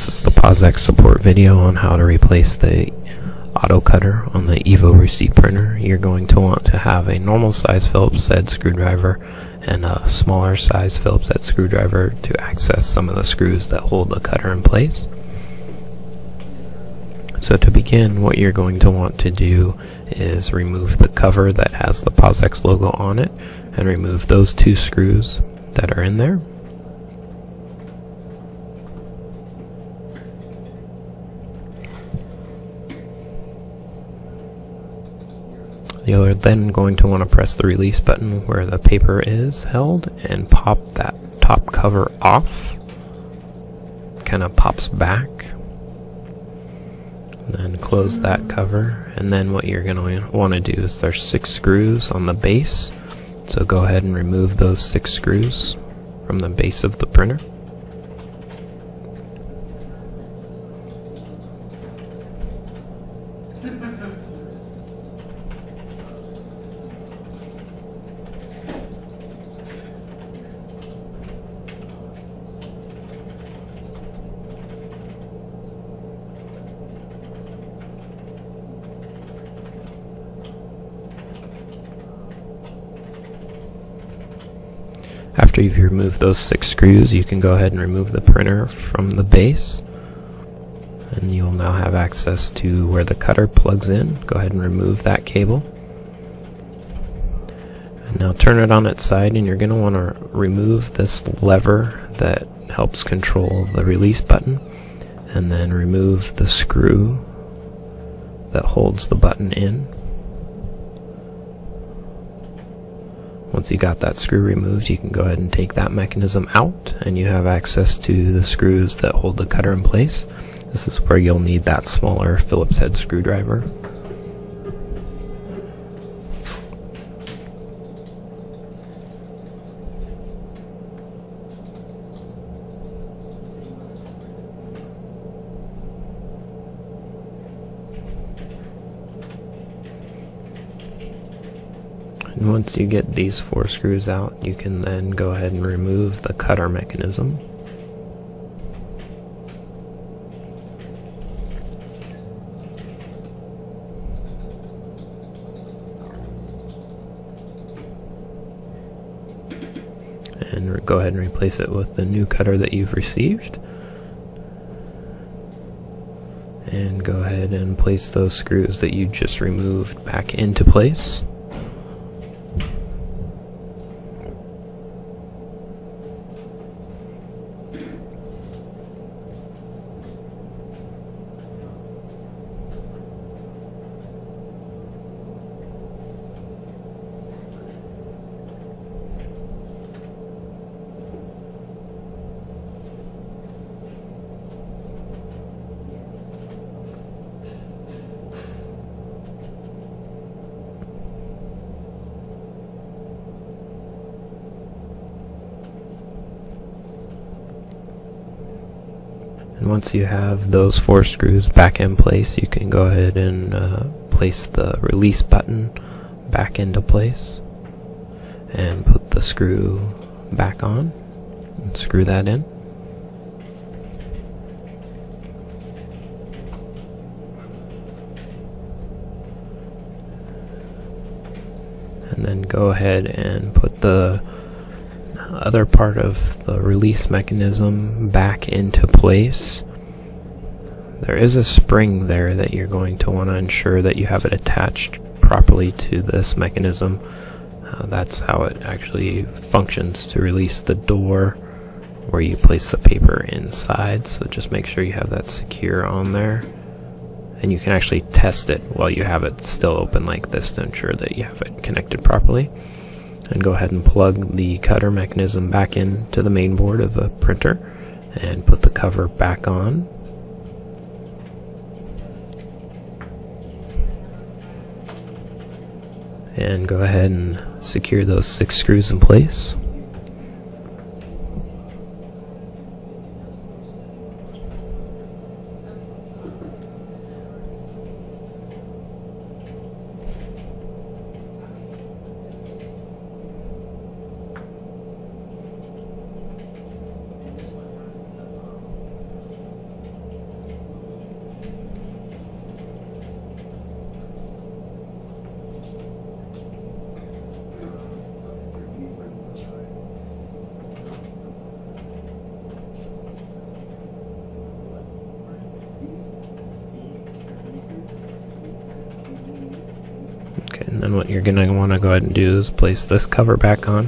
This is the POS-X support video on how to replace the Autocutter on the EVO receipt printer. You're going to want to have a normal size Phillips head screwdriver and a smaller size Phillips head screwdriver to access some of the screws that hold the cutter in place. So to begin, what you're going to want to do is remove the cover that has the POS-X logo on it and remove those two screws that are in there. You're then going to want to press the release button where the paper is held and pop that top cover off. Kind of pops back. And then close that cover. And then what you're going to want to do is there's 6 screws on the base. So go ahead and remove those 6 screws from the base of the printer. After you've removed those 6 screws, you can go ahead and remove the printer from the base, and you'll now have access to where the cutter plugs in. Go ahead and remove that cable. And now turn it on its side, and you're going to want to remove this lever that helps control the release button, and then remove the screw that holds the button in. Once you got that screw removed, you can go ahead and take that mechanism out, and you have access to the screws that hold the cutter in place. This is where you'll need that smaller Phillips head screwdriver. And once you get these 4 screws out, you can then go ahead and remove the cutter mechanism. And go ahead and replace it with the new cutter that you've received. And go ahead and place those screws that you just removed back into place. And once you have those 4 screws back in place, you can go ahead and place the release button back into place and put the screw back on and screw that in. And then go ahead and put the other part of the release mechanism back into place. There is a spring there that you're going to want to ensure that you have it attached properly to this mechanism. That's how it actually functions to release the door where you place the paper inside. So just make sure you have that secure on there, and you can actually test it while you have it still open like this to ensure that you have it connected properly. And go ahead and plug the cutter mechanism back into the main board of the printer and put the cover back on. And go ahead and secure those 6 screws in place. Okay, and then what you're going to want to go ahead and do is place this cover back on.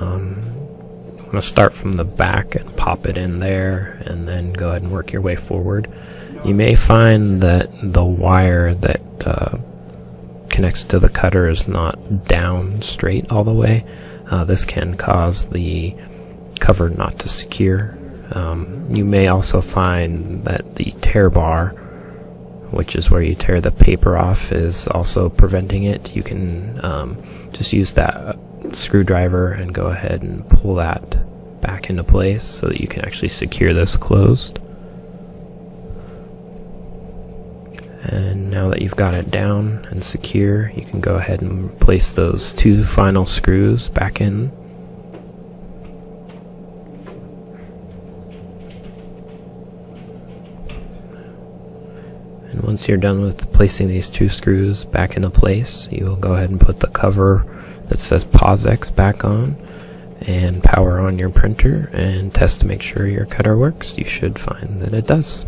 You want to start from the back and pop it in there, and then go ahead and work your way forward. You may find that the wire that connects to the cutter is not down straight all the way. This can cause the cover not to secure. You may also find that the tear bar, which is where you tear the paper off, is also preventing it. You can just use that screwdriver and go ahead and pull that back into place so that you can actually secure this closed. And now that you've got it down and secure, you can go ahead and place those 2 final screws back in. And once you're done with placing these 2 screws back into place, you will go ahead and put the cover that says POS-X back on and power on your printer and test to make sure your cutter works. You should find that it does.